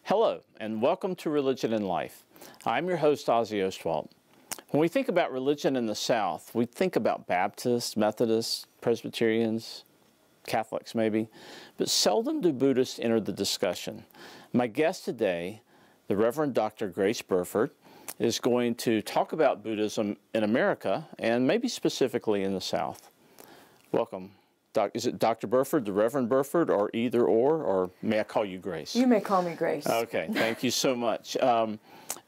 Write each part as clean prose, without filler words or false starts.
Hello, and welcome to Religion and Life. I'm your host, Ozzie Ostwalt. When we think about religion in the South, we think about Baptists, Methodists, Presbyterians, Catholics maybe, but seldom do Buddhists enter the discussion. My guest today, the Reverend Dr. Grace Burford, is going to talk about Buddhism in America and maybe specifically in the South. Welcome. Is it Dr. Burford, the Reverend Burford, or either or may I call you Grace? You may call me Grace. Okay, thank you so much.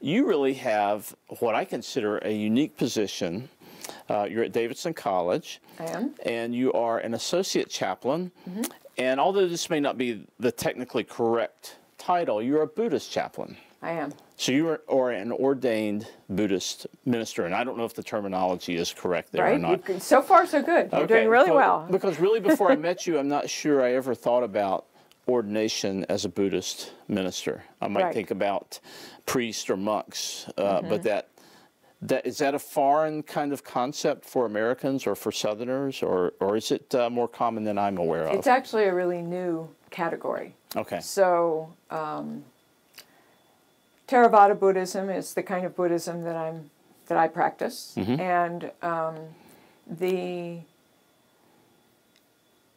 You really have what I consider a unique position. You're at Davidson College. I am. And you are an associate chaplain. Mm-hmm. And although this may not be the technically correct title, you're a Buddhist chaplain. I am. So you are an ordained Buddhist minister, and I don't know if the terminology is correct there or not. So far, so good. You're doing really well. Because really, before I met you, I'm not sure I ever thought about ordination as a Buddhist minister. I might think about priests or monks, but is that a foreign kind of concept for Americans or for Southerners, or is it more common than I'm aware of? It's actually a really new category. Okay. So Theravada Buddhism is the kind of Buddhism that I practice, and the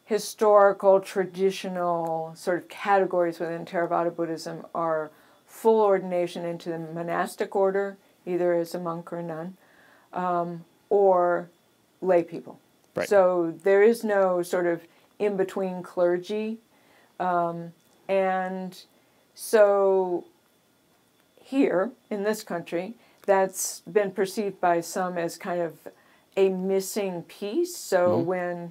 historical, traditional sort of categories within Theravada Buddhism are full ordination into the monastic order, either as a monk or a nun, or lay people. Right. So there is no sort of in-between clergy, and so here in this country, that's been perceived by some as kind of a missing piece. So when,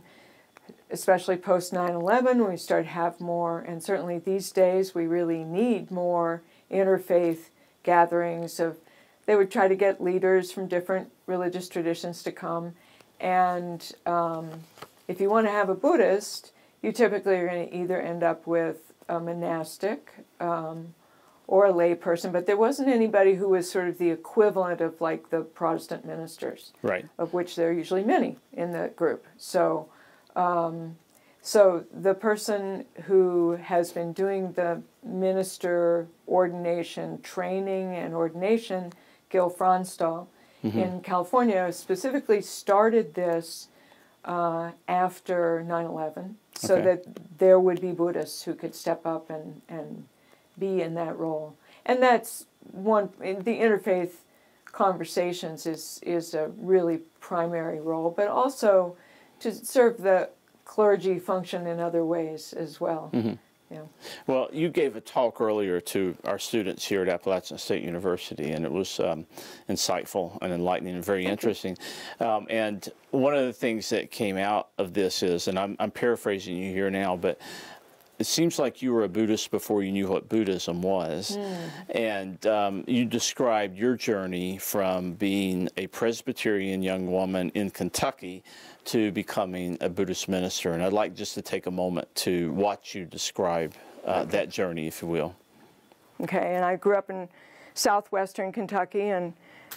especially post 9/11, we start to have more, and certainly these days we really need more interfaith gatherings of, they would try to get leaders from different religious traditions to come, and if you want to have a Buddhist, you typically are going to either end up with a monastic or a lay person, but there wasn't anybody who was sort of the equivalent of like the Protestant ministers, of which there are usually many in the group. So, so the person who has been doing the minister ordination training and ordination, Gil Fronsdal, in California, specifically started this after 9/11, so that there would be Buddhists who could step up and be in that role. And that's one, the interfaith conversations is a really primary role, but also to serve the clergy function in other ways as well. Yeah. Well, you gave a talk earlier to our students here at Appalachian State University, and it was insightful and enlightening and very interesting. And one of the things that came out of this is, and I'm paraphrasing you here now, but it seems like you were a Buddhist before you knew what Buddhism was. And you described your journey from being a Presbyterian young woman in Kentucky to becoming a Buddhist minister. And I'd like just to take a moment to watch you describe that journey, if you will. Okay, and I grew up in southwestern Kentucky, and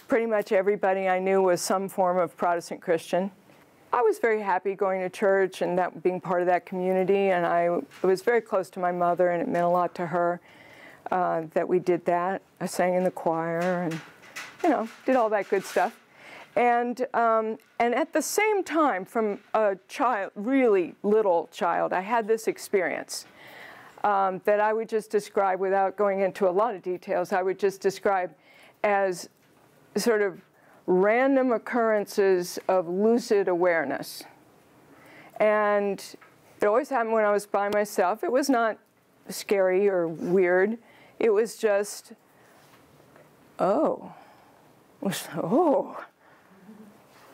pretty much everybody I knew was some form of Protestant Christian. I was very happy going to church and that being part of that community, and I was very close to my mother, and it meant a lot to her that we did that. I sang in the choir and, you know, did all that good stuff. And at the same time, from a child, really little child, I had this experience that I would just describe, without going into a lot of details, I would just describe as sort of random occurrences of lucid awareness. And it always happened when I was by myself. It was not scary or weird. It was just, oh,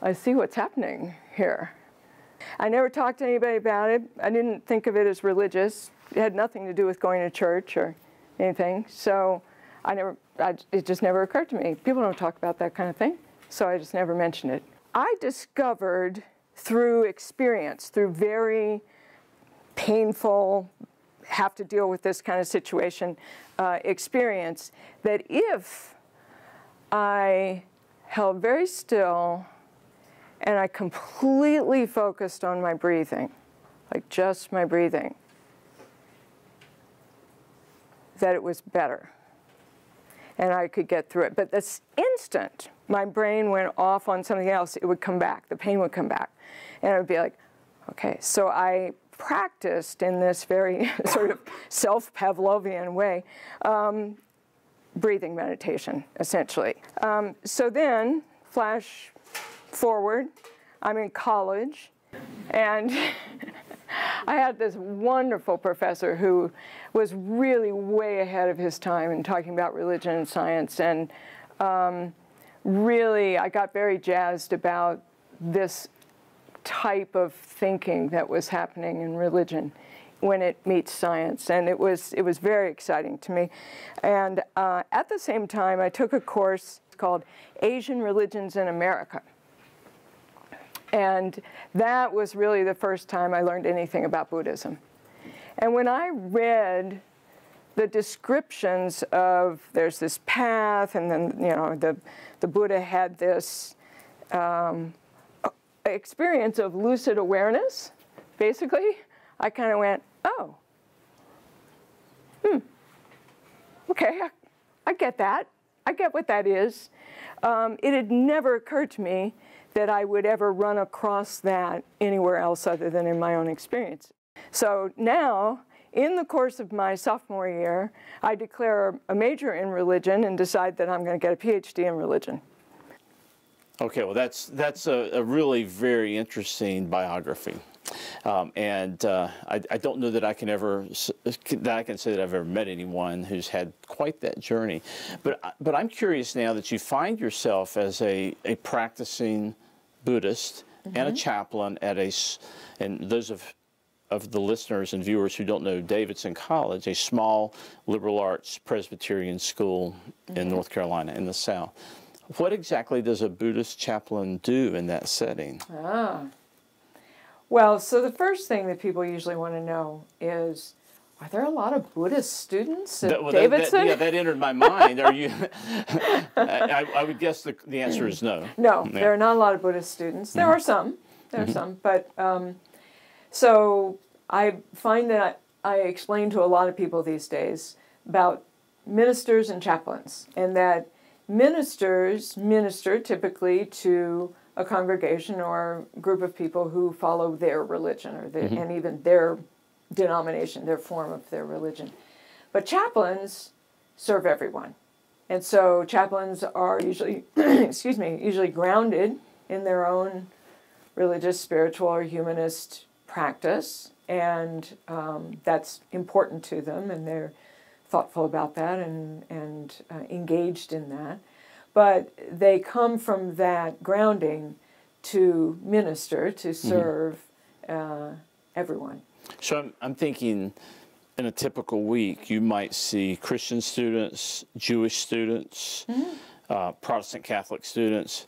I see what's happening here. I never talked to anybody about it. I didn't think of it as religious. It had nothing to do with going to church or anything. So it just never occurred to me. People don't talk about that kind of thing. So I just never mentioned it. I discovered through experience, through very painful, have to deal with this kind of situation experience, that if I held very still and I completely focused on my breathing, like just my breathing, that it was better. And I could get through it. But this instant my brain went off on something else, it would come back. The pain would come back. And it would be like, okay. So I practiced in this very sort of self-Pavlovian way, breathing meditation, essentially. So then, flash forward, I'm in college, and I had this wonderful professor who was really way ahead of his time in talking about religion and science, and really I got very jazzed about this type of thinking that was happening in religion when it meets science, and it was very exciting to me. And at the same time, I took a course called Asian Religions in America. And that was really the first time I learned anything about Buddhism. And when I read the descriptions of, there's this path, and then, you know, the Buddha had this experience of lucid awareness, basically, I kind of went, oh, okay, I get that. I get what that is. It had never occurred to me that I would ever run across that anywhere else other than in my own experience. So now, in the course of my sophomore year, I declare a major in religion and decide that I'm going to get a PhD in religion. Okay, well, that's a really very interesting biography, and I don't know that I can say that I've ever met anyone who's had quite that journey. But I'm curious now that you find yourself as a practicing Buddhist and a chaplain at and those of the listeners and viewers who don't know Davidson College, a small liberal arts Presbyterian school in North Carolina in the South. What exactly does a Buddhist chaplain do in that setting? Well, so the first thing that people usually want to know is, are there a lot of Buddhist students at Davidson? That entered my mind. Are you? I would guess the answer is no. No, there are not a lot of Buddhist students. There are some. There are some. But so I find that I explain to a lot of people these days about ministers and chaplains, and that ministers minister typically to a congregation or group of people who follow their religion or and even their denomination, their form of their religion. But chaplains serve everyone. And so chaplains are usually, usually grounded in their own religious, spiritual, or humanist practice, and that's important to them, and they're thoughtful about that and engaged in that. But they come from that grounding to minister, to serve everyone. So I'm thinking in a typical week, you might see Christian students, Jewish students, Protestant Catholic students,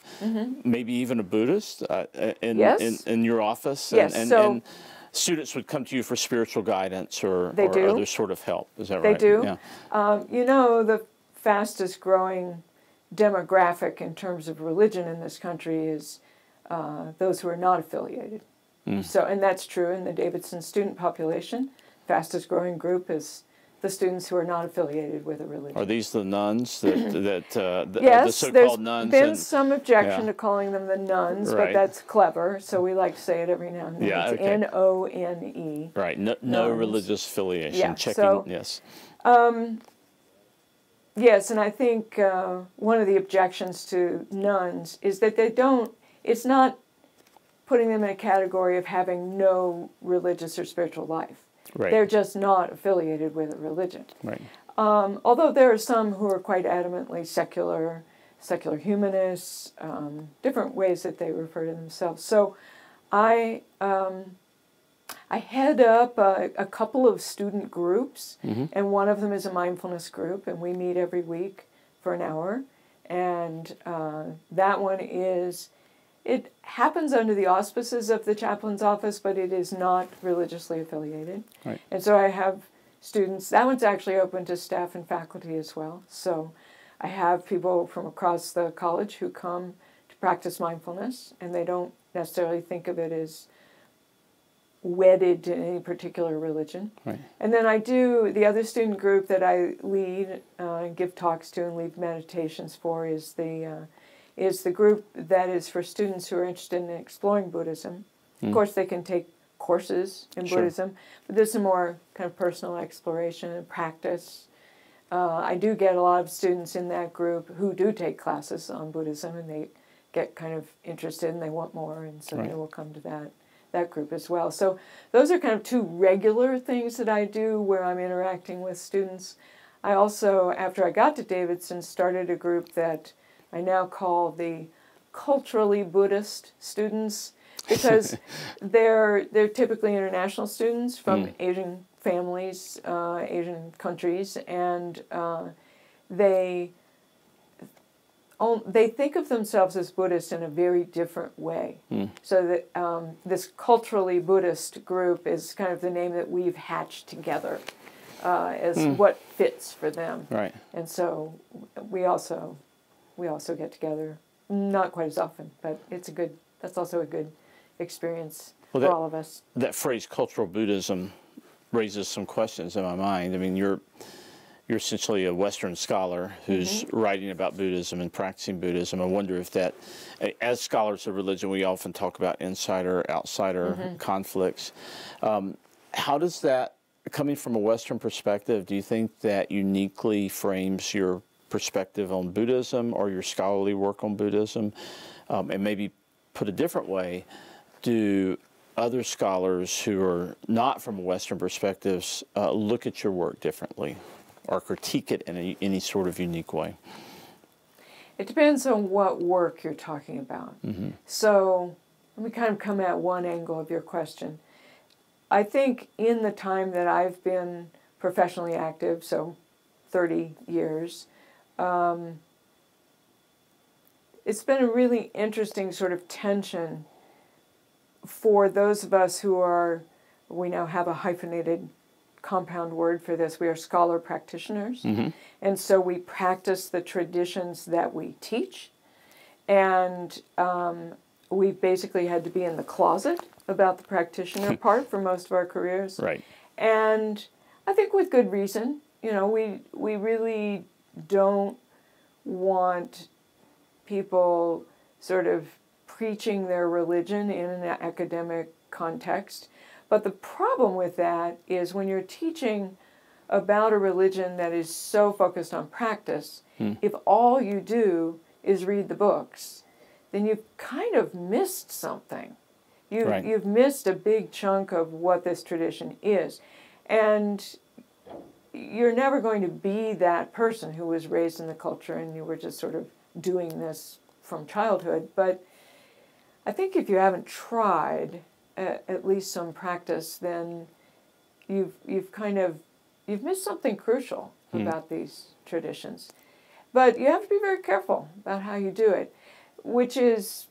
maybe even a Buddhist in your office. Yes. And students would come to you for spiritual guidance or other sort of help. Is that right? They do. Yeah. You know, the fastest growing demographic in terms of religion in this country is those who are not affiliated. So, and that's true in the Davidson student population. Fastest growing group is the students who are not affiliated with a religion. Are these the nuns the yes, so-called nuns? There's been some objection to calling them the nuns, but that's clever, so we like to say it every now and then. It's N-O-N-E. Right, no religious affiliation. Yeah, Checking, so, yes. Yes, and I think one of the objections to nuns is that it's not putting them in a category of having no religious or spiritual life. Right. They're just not affiliated with a religion. Right. Although there are some who are quite adamantly secular humanists, different ways that they refer to themselves. So I head up a couple of student groups, and one of them is a mindfulness group, and we meet every week for an hour. And that one it happens under the auspices of the chaplain's office, but it is not religiously affiliated. Right. And so I have students, that one's actually open to staff and faculty as well. So I have people from across the college who come to practice mindfulness, and they don't necessarily think of it as wedded to any particular religion. Right. And then I do, the other student group that I lead and give talks to and lead meditations for is the group that is for students who are interested in exploring Buddhism. Of course, they can take courses in Buddhism, but there's some more kind of personal exploration and practice. I do get a lot of students in that group who do take classes on Buddhism, and they get kind of interested and they want more, and so they will come to that group as well. So those are kind of two regular things that I do where I'm interacting with students. I also, after I got to Davidson, started a group that I now call the culturally Buddhist students, because they're typically international students from Asian families, Asian countries, and they think of themselves as Buddhist in a very different way. So that this culturally Buddhist group is kind of the name that we've hatched together as what fits for them. Right. And so we also get together, not quite as often, but that's also a good experience for all of us. That phrase, cultural Buddhism, raises some questions in my mind. I mean, you're essentially a Western scholar who's writing about Buddhism and practicing Buddhism. I wonder if that, as scholars of religion, we often talk about insider-outsider conflicts. How does that, coming from a Western perspective, do you think that uniquely frames your perspective on Buddhism or your scholarly work on Buddhism? And maybe put a different way, do other scholars who are not from a Western perspectives look at your work differently or critique it in any sort of unique way? It depends on what work you're talking about. So let me kind of come at one angle of your question. I think in the time that I've been professionally active, so 30 years, it's been a really interesting sort of tension for those of us who are, we now have a hyphenated compound word for this, we are scholar practitioners. And so we practice the traditions that we teach. And we basically had to be in the closet about the practitioner part for most of our careers. Right. And I think with good reason. You know, we really don't want people sort of preaching their religion in an academic context. But the problem with that is when you're teaching about a religion that is so focused on practice, if all you do is read the books, then you've kind of missed something. You've missed a big chunk of what this tradition is. And you're never going to be that person who was raised in the culture and you were just sort of doing this from childhood. But I think if you haven't tried at least some practice, then you've missed something crucial about these traditions. But you have to be very careful about how you do it, which is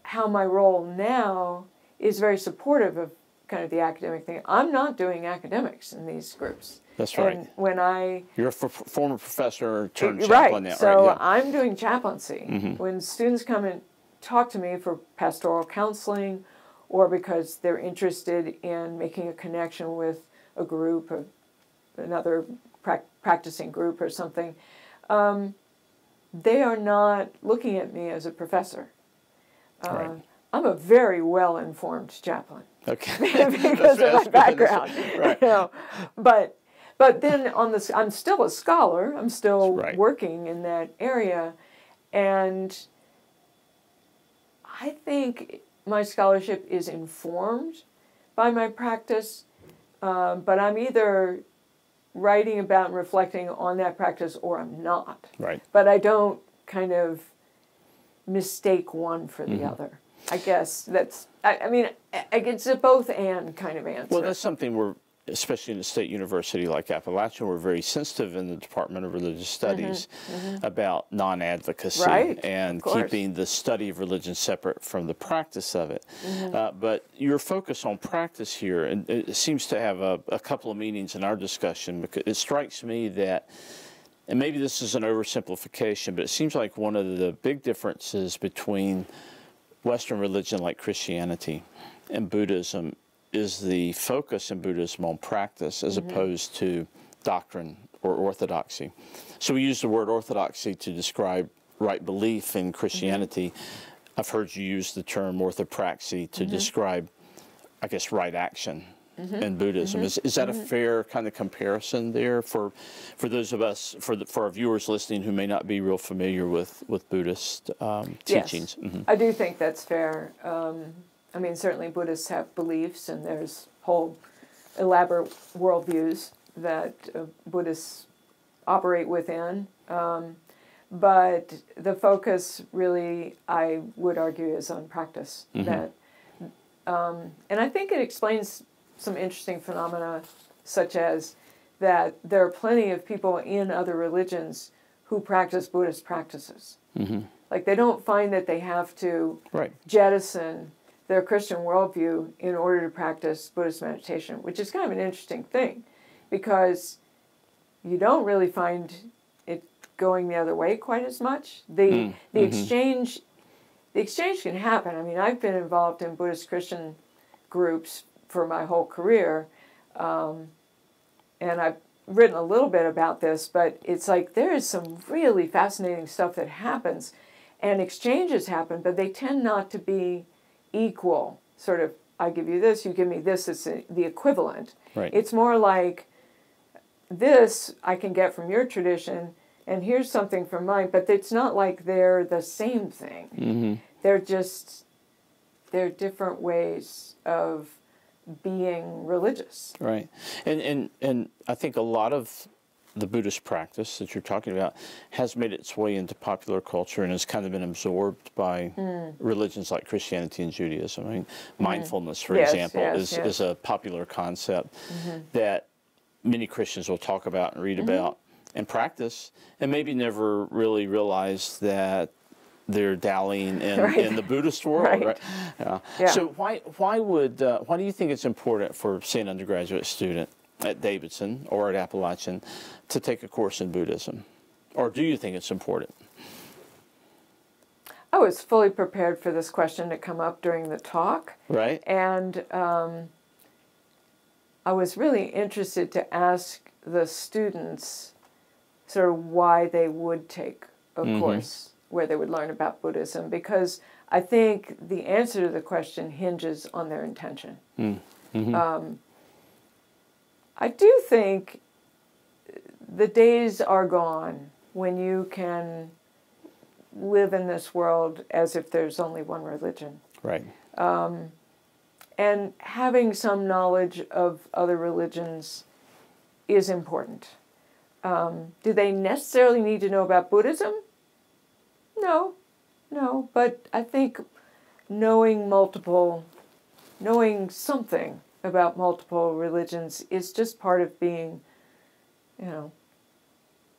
how my role now is very supportive of kind of the academic thing. I'm not doing academics in these groups. That's right. And when you're a former professor turned chaplain now, right? So I'm doing chaplaincy. When students come and talk to me for pastoral counseling or because they're interested in making a connection with a group or another practicing group or something, they are not looking at me as a professor. Right. I'm a very well-informed chaplain. Okay. Because of my background. Right. You know, but then I'm still a scholar. I'm still working in that area, and I think my scholarship is informed by my practice, but I'm either writing about and reflecting on that practice or I'm not. Right. But I don't kind of mistake one for the other. I guess that's, I mean, it's a both and kind of answer. Well, that's something we're, especially in a state university like Appalachian, we're very sensitive in the Department of Religious Studies about non-advocacy and keeping the study of religion separate from the practice of it. But your focus on practice here, and it seems to have a couple of meanings in our discussion, because it strikes me that and maybe this is an oversimplification, but it seems like one of the big differences between Western religion like Christianity and Buddhism is the focus in Buddhism on practice as opposed to doctrine or orthodoxy. So we use the word orthodoxy to describe right belief in Christianity. I've heard you use the term orthopraxy to describe, I guess, right action in Buddhism. Is that a fair kind of comparison there for those of us, for our viewers listening who may not be real familiar with Buddhist teachings? Yes, I do think that's fair. I mean, certainly Buddhists have beliefs, and there's whole elaborate worldviews that Buddhists operate within. But the focus really, I would argue, is on practice. That, and I think it explains some interesting phenomena, such as that there are plenty of people in other religions who practice Buddhist practices. Like, they don't find that they have to jettison their Christian worldview in order to practice Buddhist meditation, which is kind of an interesting thing, because you don't really find it going the other way quite as much. The exchange can happen. I mean, I've been involved in Buddhist Christian groups for my whole career, and I've written a little bit about this, but it's like there is some really fascinating stuff that happens, and exchanges happen, but they tend not to be equal. Sort of, I give you this, you give me this, it's the equivalent. It's more like, this I can get from your tradition, and here's something from mine, but it's not like they're the same thing. They're different ways of being religious. Right. And I think a lot of the Buddhist practice that you're talking about has made its way into popular culture and has kind of been absorbed by religions like Christianity and Judaism. I mean, mindfulness, for example, is a popular concept that many Christians will talk about and read about and practice, and maybe never really realize that they're dallying in the Buddhist world, right? So why do you think it's important for, say, an undergraduate student at Davidson or at Appalachian to take a course in Buddhism? Or do you think it's important? I was fully prepared for this question to come up during the talk. Right. And I was really interested to ask the students sort of why they would take a course where they would learn about Buddhism, because I think the answer to the question hinges on their intention. I do think the days are gone when you can live in this world as if there's only one religion. Right. And having some knowledge of other religions is important. Do they necessarily need to know about Buddhism? No, but I think knowing something about multiple religions is just part of being,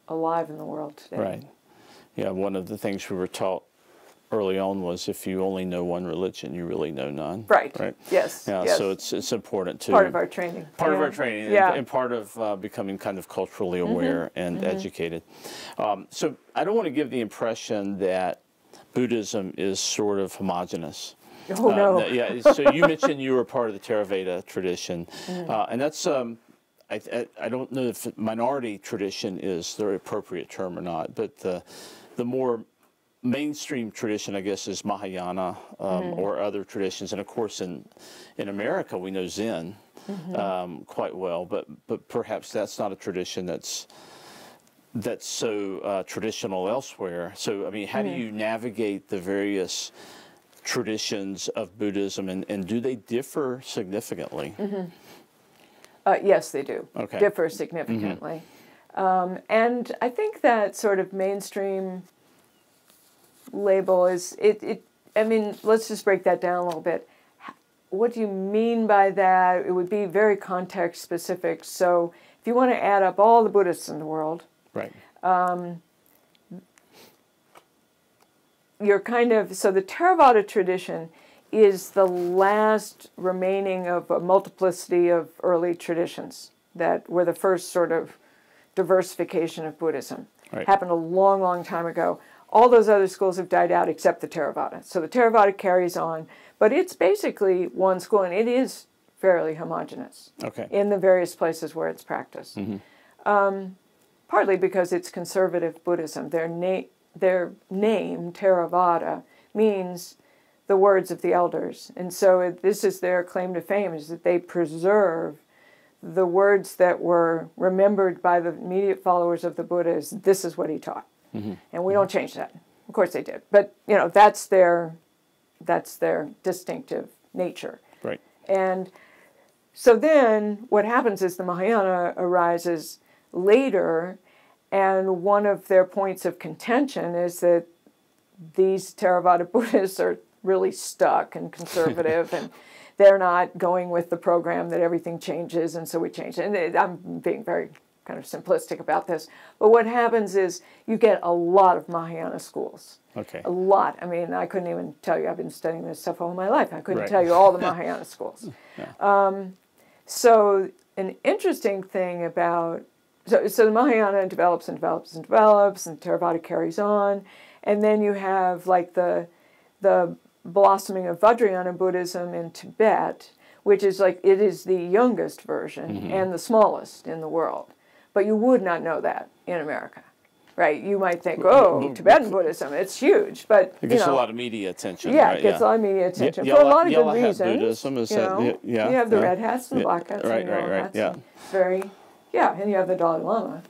alive in the world today. Right. Yeah, one of the things we were taught early on was if you only know one religion, you really know none. Right. Right. Yes. Yeah. Yes. So it's important to part of our training. Part of our training, and part of becoming kind of culturally aware and educated. So I don't want to give the impression that Buddhism is sort of homogenous. Oh no. Yeah. So you mentioned you were part of the Theravada tradition, and that's I don't know if minority tradition is the appropriate term or not, but the more mainstream tradition, I guess, is Mahayana or other traditions, and of course in America we know Zen quite well, but perhaps that's not a tradition that's so traditional elsewhere. So I mean, how do you navigate the various traditions of Buddhism, and do they differ significantly? Yes, they do. Okay. Differ significantly. And I think that sort of mainstream label is, I mean, let's just break that down a little bit. What do you mean by that? It would be very context specific. So if you want to add up all the Buddhists in the world, right. You're kind of, so the Theravada tradition is the last remaining of a multiplicity of early traditions that were the first sort of diversification of Buddhism. Right. Happened a long, long time ago. All those other schools have died out except the Theravada. So the Theravada carries on, but it's basically one school, and it is fairly homogenous in the various places where it's practiced. Partly because it's conservative Buddhism. Their name, Theravada, means the words of the elders. And so this is their claim to fame, is that they preserve the words that were remembered by the immediate followers of the Buddha. Is this is what he taught. And we don't change that. Of course they did. But, you know, that's their distinctive nature. Right. And so then what happens is the Mahayana arises later, and one of their points of contention is that these Theravada Buddhists are really stuck and conservative, and they're not going with the program that everything changes, and so we change it. And I'm being very kind of simplistic about this, but what happens is you get a lot of Mahayana schools. Okay. A lot. I mean, I couldn't even tell you. I've been studying this stuff all my life. I couldn't tell you all the Mahayana schools. So an interesting thing about, so the Mahayana develops and develops and develops, and Theravada carries on, and then you have like the blossoming of Vajrayana Buddhism in Tibet, which is like, it is the youngest version and the smallest in the world. But you would not know that in America, right? You might think, oh, Tibetan Buddhism, it's huge, but it gets a lot of media attention. Yeah, right? it gets a lot of media attention for a lot of good reasons. Buddhism is that, you have the red hats and the black hats and the yellow hats. And you have the Dalai Lama.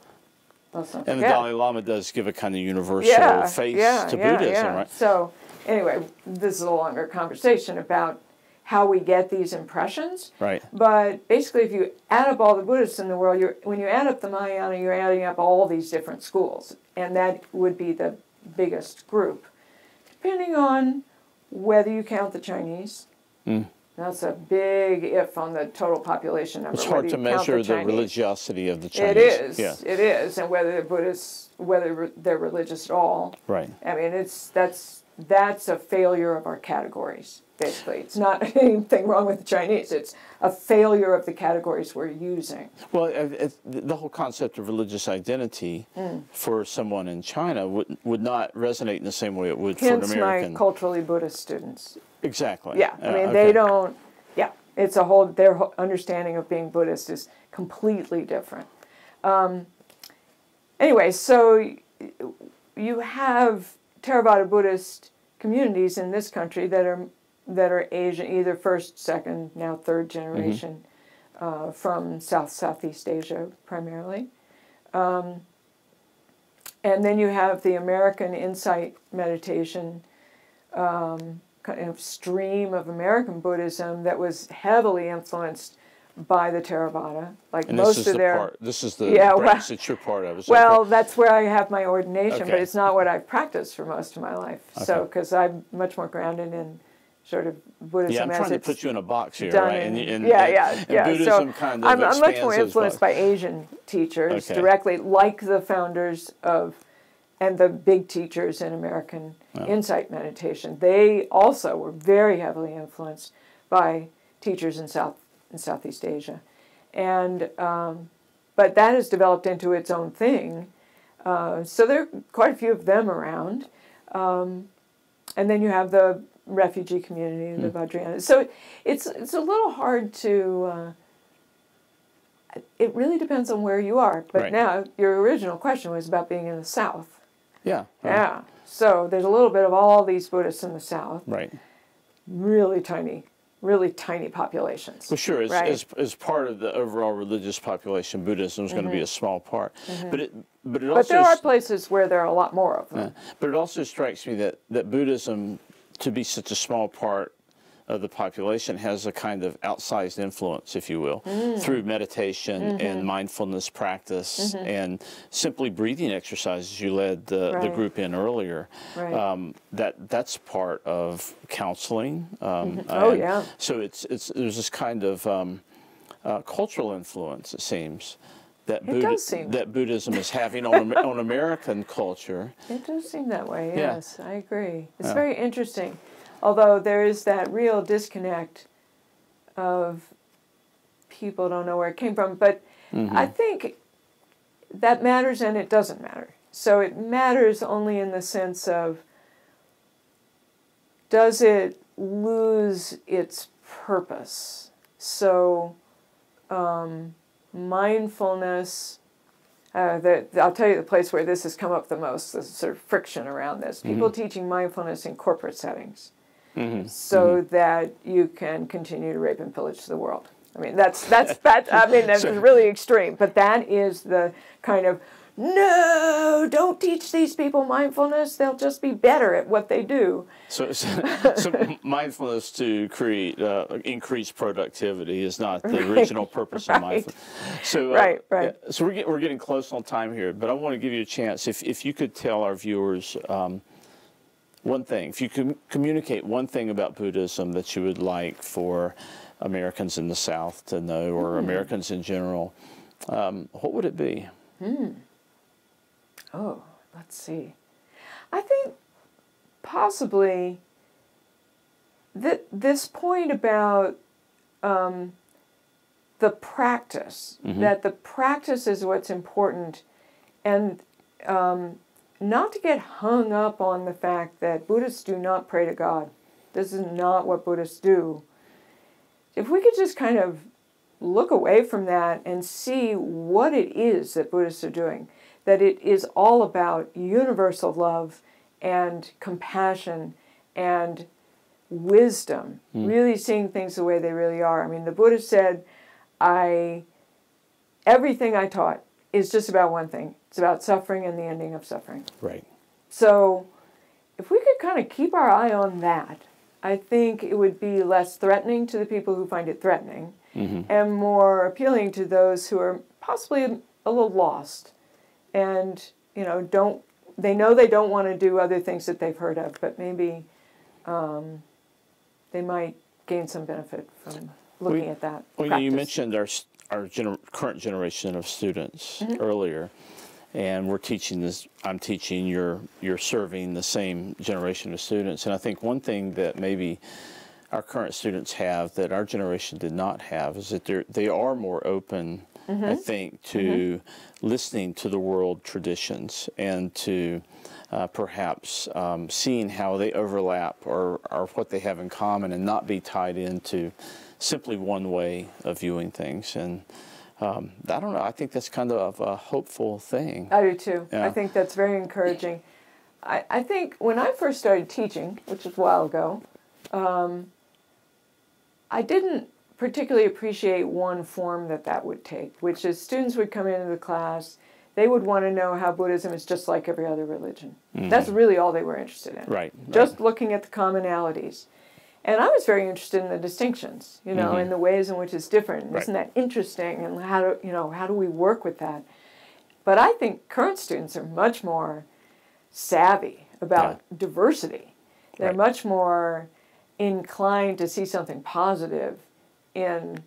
And the Dalai Lama does give a kind of universal face to Buddhism, right? So anyway, this is a longer conversation about how we get these impressions. Right. But basically, if you add up all the Buddhists in the world, when you add up the Mahayana, you're adding up all these different schools. And that would be the biggest group. Depending on whether you count the Chinese. That's a big if on the total population number. It's hard to measure the religiosity of the Chinese. It is. Yeah. It is. And whether they're Buddhists, whether they're religious at all. Right. I mean, that's a failure of our categories, basically. It's not anything wrong with the Chinese. It's a failure of the categories we're using. Well, the whole concept of religious identity for someone in China would not resonate in the same way it would for an American. Hence my culturally Buddhist students. Exactly. Yeah, I mean, they don't, it's a whole, their understanding of being Buddhist is completely different. Anyway, so you have Theravada Buddhist communities in this country that are Asian, either first, second, now third generation, from Southeast Asia primarily. And then you have the American insight meditation kind of stream of American Buddhism that was heavily influenced by the Theravada. Like and most of their this is the branch that you're part of. Well, that's where I have my ordination, but it's not what I've practiced for most of my life. So, because I'm much more grounded in sort of Buddhism. Yeah, I'm trying to put you in a box here, done right? And Buddhism so kind of I'm much more influenced by Asian teachers directly, like the founders of and the big teachers in American insight meditation. They also were very heavily influenced by teachers in Southeast Asia. And, but that has developed into its own thing. So there are quite a few of them around. And then you have the refugee community and the Vajrayana. So it's a little hard to, it really depends on where you are. But now, your original question was about being in the South. Yeah. Yeah. So there's a little bit of all these Buddhists in the South. Right. Really tiny populations. Well, sure. As part of the overall religious population, Buddhism is going to be a small part. But there are places where there are a lot more of them. But it also strikes me that Buddhism, to be such a small part of the population, has a kind of outsized influence, if you will, through meditation and mindfulness practice and simply breathing exercises. You led the group in earlier. That's part of counseling. So there's this kind of cultural influence, it seems, that Buddhism is having on American culture. It does seem that way. Yes, I agree. It's very interesting. Although there is that real disconnect of people don't know where it came from. But I think that matters and it doesn't matter. So it matters only in the sense of, does it lose its purpose? So mindfulness, I'll tell you the place where this has come up the most, the sort of friction around this. People teaching mindfulness in corporate settings so that you can continue to rape and pillage the world. I mean, that's really extreme, but that is the kind of, no, don't teach these people mindfulness. They'll just be better at what they do. So mindfulness to create increased productivity is not the original purpose of mindfulness. So right. So we're getting close on time here, but I want to give you a chance. If you could tell our viewers one thing, if you could communicate one thing about Buddhism that you would like for Americans in the South to know, or Americans in general, what would it be? Oh, let's see. I think possibly this point about the practice, that the practice is what's important, and not to get hung up on the fact that Buddhists do not pray to God. This is not what Buddhists do. If we could just kind of look away from that and see what it is that Buddhists are doing, that it is all about universal love and compassion and wisdom, really seeing things the way they really are. I mean, the Buddha said, everything I taught is just about one thing. It's about suffering and the ending of suffering. Right. So if we could kind of keep our eye on that, I think it would be less threatening to the people who find it threatening and more appealing to those who are possibly a little lost and, you know, they don't want to do other things that they've heard of, but maybe they might gain some benefit from looking at that. Well, you mentioned our current generation of students earlier, and we're teaching this. I'm teaching. You're serving the same generation of students, and I think one thing that maybe our current students have that our generation did not have is that they are more open, I think, to listening to the world traditions and to perhaps seeing how they overlap or what they have in common, and not be tied into simply one way of viewing things. And I don't know, I think that's kind of a hopeful thing. I do too. Yeah. I think that's very encouraging. I think when I first started teaching, which was a while ago, I didn't particularly appreciate one form that would take, which is students would come into the class, they would want to know how Buddhism is just like every other religion. That's really all they were interested in. Right. Just looking at the commonalities. And I was very interested in the distinctions, you know, in the ways in which it's different. Isn't that interesting? And how do we work with that? But I think current students are much more savvy about diversity. They're much more inclined to see something positive in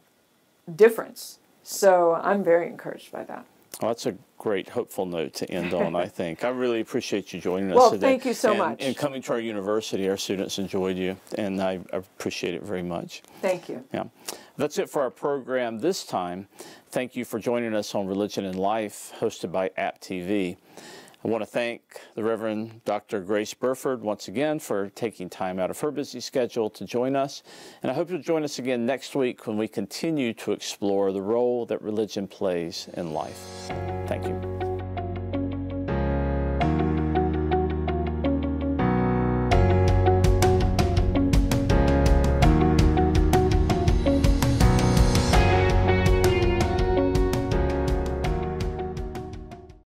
difference. So I'm very encouraged by that. Well, that's a great, hopeful note to end on, I think. I really appreciate you joining us today. Well, thank you so much. And coming to our university, our students enjoyed you, and I appreciate it very much. Thank you. Yeah. That's it for our program this time. Thank you for joining us on Religion and Life, hosted by App TV. I want to thank the Reverend Dr. Grace Burford once again for taking time out of her busy schedule to join us. And I hope you'll join us again next week when we continue to explore the role that religion plays in life. Thank you.